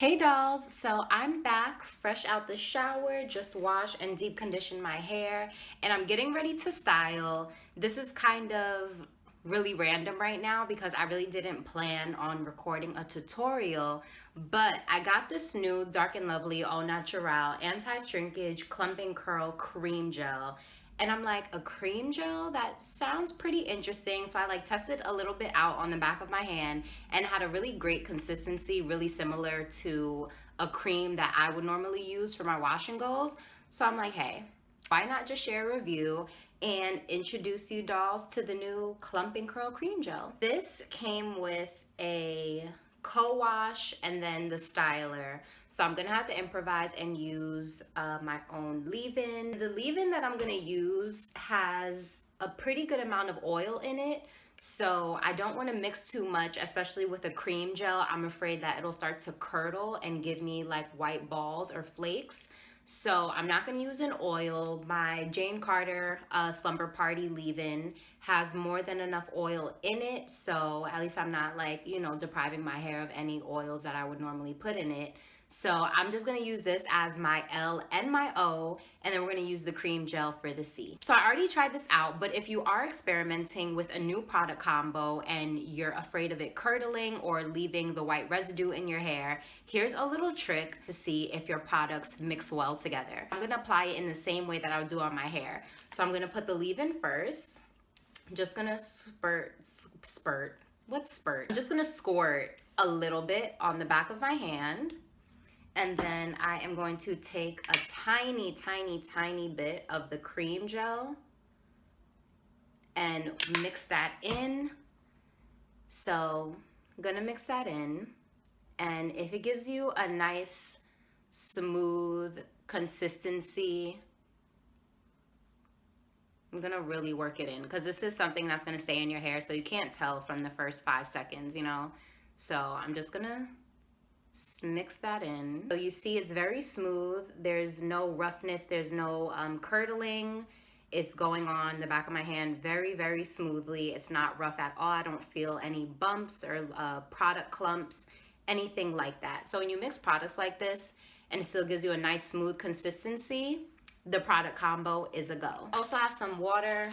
Hey dolls, so I'm back fresh out the shower, just washed and deep conditioned my hair, and I'm getting ready to style. This is kind of really random right now because I really didn't plan on recording a tutorial, but I got this new Dark and Lovely Au Natural anti-shrinkage clumping curl cream gel. And I'm like, a cream gel? That sounds pretty interesting. So I like tested a little bit out on the back of my hand and had a really great consistency, really similar to a cream that I would normally use for my wash and goes. So I'm like, hey, why not just share a review and introduce you dolls to the new Clumping Curl Cream Gel. This came with a co-wash and then the styler, so I'm gonna have to improvise and use my own leave-in. The leave-in that I'm gonna use has a pretty good amount of oil in it, so I don't want to mix too much, especially with a cream gel. I'm afraid that it'll start to curdle and give me like white balls or flakes. So I'm not going to use an oil. My Jane Carter Slumber Party leave-in has more than enough oil in it. So at least I'm not like, depriving my hair of any oils that I would normally put in it. So I'm just gonna use this as my L and my O, and then we're gonna use the cream gel for the C. So I already tried this out, but if you are experimenting with a new product combo and you're afraid of it curdling or leaving the white residue in your hair, here's a little trick to see if your products mix well together. I'm gonna apply it in the same way that I would do on my hair. So I'm gonna put the leave-in first. I'm just gonna what's spurt? I'm just gonna squirt a little bit on the back of my hand. And then I am going to take a tiny, tiny, tiny bit of the cream gel and mix that in. So I'm gonna mix that in. And if it gives you a nice, smooth consistency, I'm gonna really work it in because this is something that's gonna stay in your hair, so you can't tell from the first 5 seconds, So I'm just gonna mix that in. So you see it's very smooth. There's no roughness. There's no curdling. It's going on the back of my hand very, very smoothly. It's not rough at all. I don't feel any bumps or product clumps, anything like that. So when you mix products like this and it still gives you a nice smooth consistency, the product combo is a go. Also have some water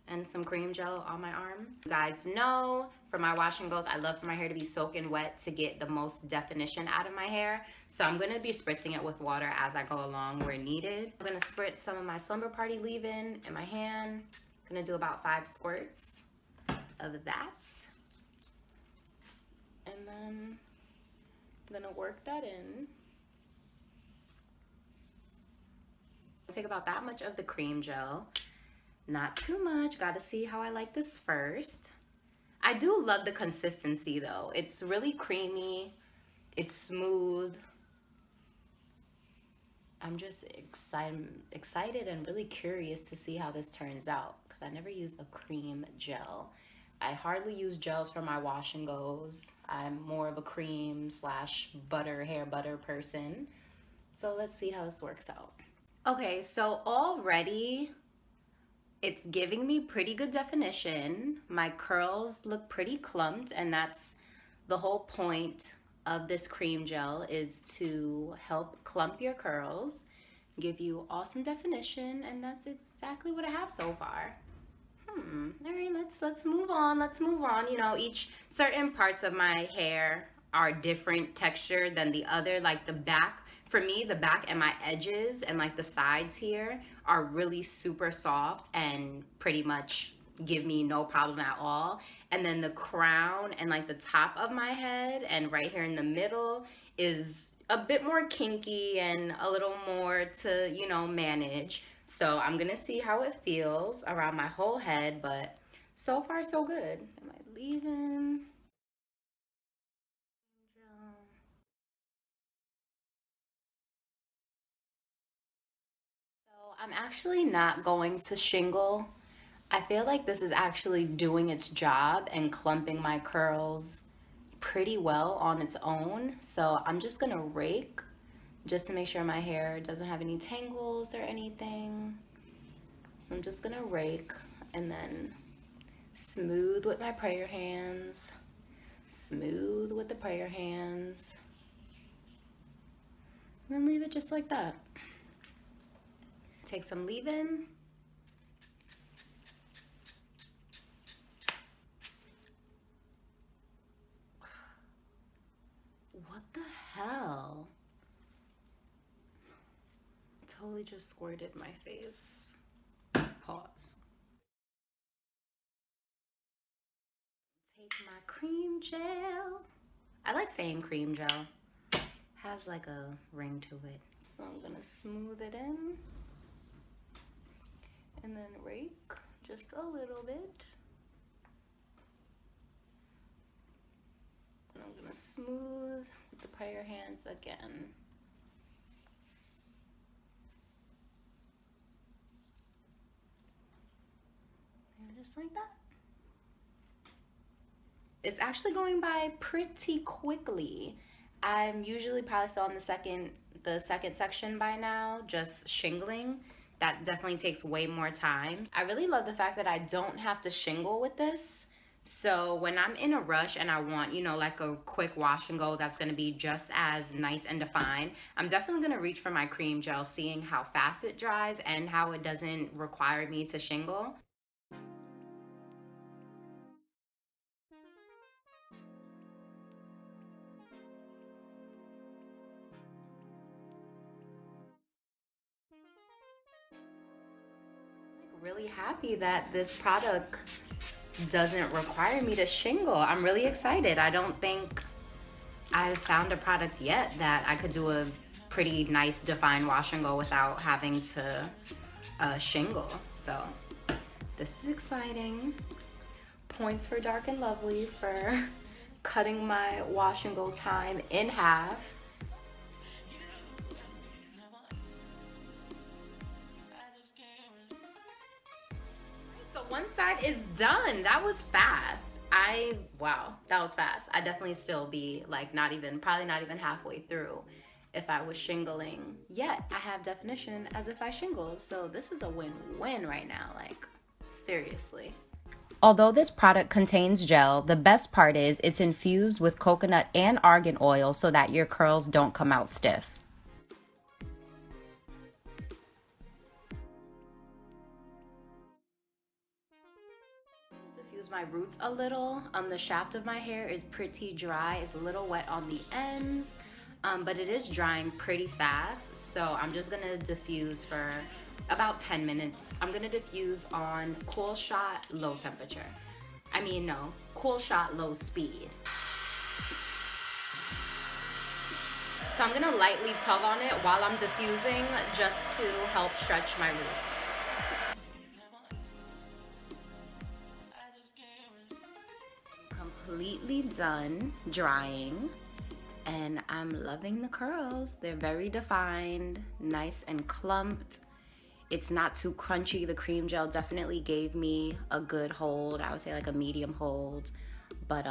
and some cream gel on my arm. You guys know for my wash and goes, I love for my hair to be soaking wet to get the most definition out of my hair. So I'm gonna be spritzing it with water as I go along where needed. I'm gonna spritz some of my Slumber Party leave-in my hand. I'm gonna do about 5 squirts of that. And then I'm gonna work that in. Take about that much of the cream gel. Not too much, gotta see how I like this first. I do love the consistency though. It's really creamy, it's smooth. I'm just excited and really curious to see how this turns out because I never use a cream gel. I hardly use gels for my wash and goes. I'm more of a cream slash butter, hair butter person. So let's see how this works out. Okay, so already it's giving me pretty good definition. My curls look pretty clumped, and that's the whole point of this cream gel, is to help clump your curls, give you awesome definition, and that's exactly what I have so far. All right, let's move on. Let's move on. Each certain parts of my hair are different texture than the other. Like the back, for me, the back and my edges and like the sides here are really super soft and pretty much give me no problem at all. And then the crown and like the top of my head and right here in the middle is a bit more kinky and a little more to, manage. So I'm gonna see how it feels around my whole head, but so far so good. Am I leaving? So I'm actually not going to shingle. I feel like this is actually doing its job and clumping my curls pretty well on its own. So I'm just gonna rake just to make sure my hair doesn't have any tangles or anything. So I'm just gonna rake and then smooth with my prayer hands, smooth with the prayer hands. I'm gonna leave it just like that. Take some leave-in. What the hell? Totally just squirted my face. Pause. Take my cream gel. I like saying cream gel. Has like a ring to it. So I'm gonna smooth it in. And then rake just a little bit. And I'm gonna smooth with the prayer hands again. And just like that. It's actually going by pretty quickly. I'm usually probably still on the second section by now, just shingling. That definitely takes way more time. I really love the fact that I don't have to shingle with this. So when I'm in a rush and I want, you know, like a quick wash and go that's gonna be just as nice and defined, I'm definitely gonna reach for my cream gel, seeing how fast it dries and how it doesn't require me to shingle. Really happy that this product doesn't require me to shingle. I'm really excited. I don't think I've found a product yet that I could do a pretty nice defined wash and go without having to shingle. So this is exciting. Points for Dark and Lovely for cutting my wash and go time in half. So one side is done. That was fast. Wow, that was fast. I'd definitely still be like probably not even halfway through if I was shingling. Yet I have definition as if I shingled. So this is a win-win right now, like seriously. Although this product contains gel, the best part is it's infused with coconut and argan oil so that your curls don't come out stiff. Diffuse my roots a little. The shaft of my hair is pretty dry. It's a little wet on the ends, but it is drying pretty fast. So I'm just gonna diffuse for about 10 minutes. I'm gonna diffuse on cool shot, low temperature. Cool shot, low speed. So I'm gonna lightly tug on it while I'm diffusing just to help stretch my roots. Completely done drying, and I'm loving the curls. They're very defined, nice and clumped. It's not too crunchy. The cream gel definitely gave me a good hold. I would say like a medium hold, but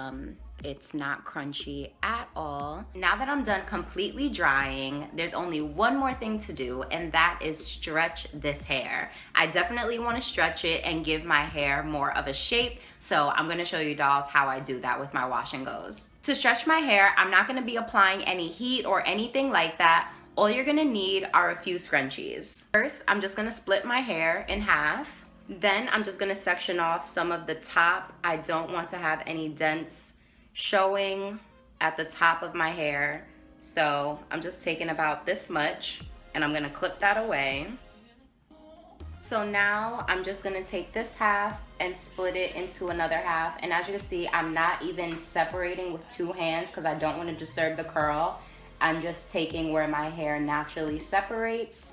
it's not crunchy at all. Now that I'm done completely drying, there's only one more thing to do, and that is stretch this hair. I definitely want to stretch it and give my hair more of a shape, so I'm gonna show you dolls how I do that with my wash and goes. To stretch my hair, I'm not gonna be applying any heat or anything like that. All you're gonna need are a few scrunchies. First, I'm just gonna split my hair in half. Then I'm just gonna section off some of the top. I don't want to have any dents showing at the top of my hair. So I'm just taking about this much and I'm gonna clip that away. So now I'm just gonna take this half and split it into another half. And as you can see, I'm not even separating with two hands because I don't wanna disturb the curl. I'm just taking where my hair naturally separates,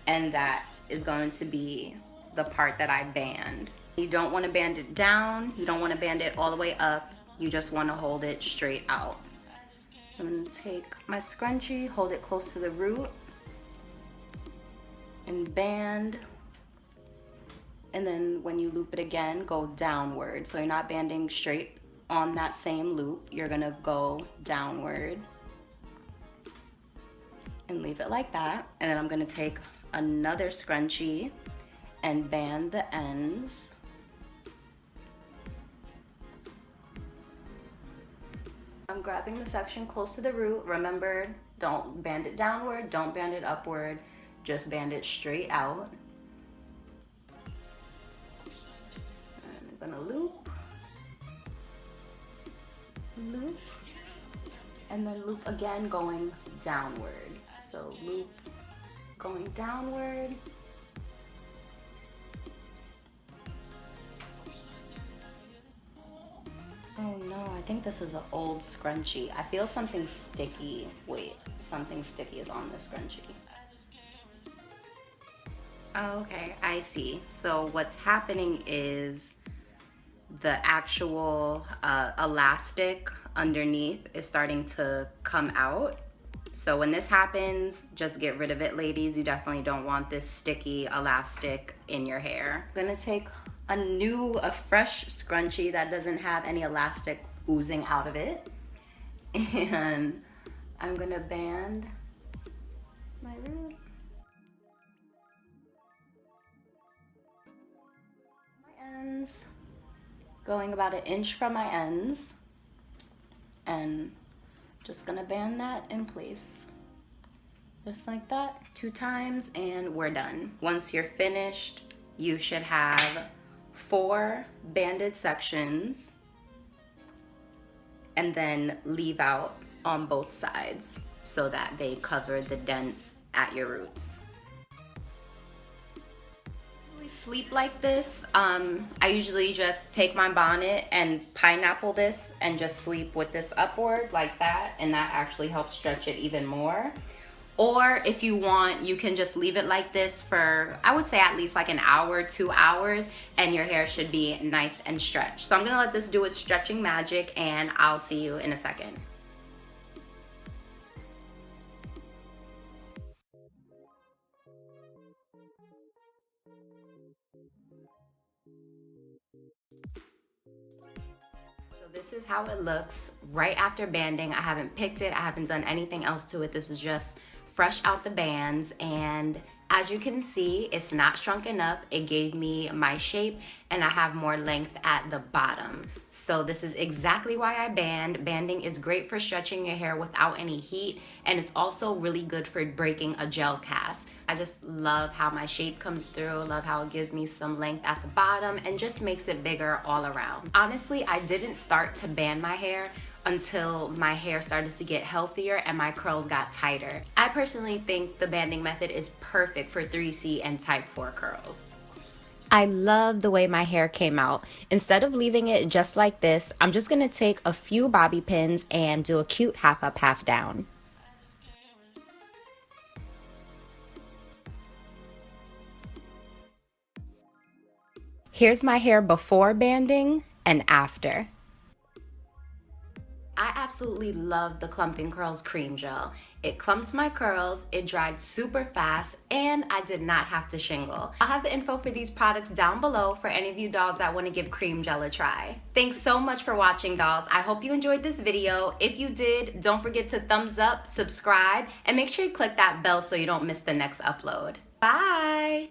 and that is going to be the part that I band. You don't want to band it down, you don't want to band it all the way up, you just want to hold it straight out. I'm going to take my scrunchie, hold it close to the root, and band. And then when you loop it again, go downward. So you're not banding straight on that same loop, you're going to go downward. And leave it like that. And then I'm gonna take another scrunchie and band the ends. I'm grabbing the section close to the root. Remember Don't band it downward, don't band it upward, just band it straight out. And I'm gonna loop, loop, and then loop again going downward. So loop going downward. Oh no, I think this is an old scrunchie. I feel something sticky. Wait, something sticky is on the scrunchie. Okay, I see. So what's happening is the actual elastic underneath is starting to come out. So when this happens, just get rid of it, ladies. You definitely don't want this sticky elastic in your hair. I'm gonna take a fresh scrunchie that doesn't have any elastic oozing out of it. And I'm gonna band my root. My ends, going about 1 inch from my ends. And just gonna band that in place. Just like that, 2 times, and we're done. Once you're finished, you should have 4 banded sections and then leave out on both sides so that they cover the dents at your roots. Sleep like this, I usually just take my bonnet and pineapple this and just sleep with this upward like that, and that actually helps stretch it even more. Or if you want, you can just leave it like this for, I would say, at least like 1 hour, 2 hours, and your hair should be nice and stretched. So I'm gonna let this do its stretching magic, and I'll see you in a second. So this is how it looks right after banding. I haven't picked it, I haven't done anything else to it. This is just fresh out the bands, and as you can see, it's not shrunken up. It gave me my shape, and I have more length at the bottom. So this is exactly why I band. Banding is great for stretching your hair without any heat, and it's also really good for breaking a gel cast. I just love how my shape comes through, love how it gives me some length at the bottom, and just makes it bigger all around. Honestly, I didn't start to band my hair until my hair started to get healthier and my curls got tighter. I personally think the banding method is perfect for 3C and type 4 curls. I love the way my hair came out. Instead of leaving it just like this, I'm just gonna take a few bobby pins and do a cute half up, half down. Here's my hair before banding and after. I absolutely love the Clumping Curls Cream Gel. It clumped my curls, it dried super fast, and I did not have to shingle. I'll have the info for these products down below for any of you dolls that want to give Cream Gel a try. Thanks so much for watching, dolls. I hope you enjoyed this video. If you did, don't forget to thumbs up, subscribe, and make sure you click that bell so you don't miss the next upload. Bye!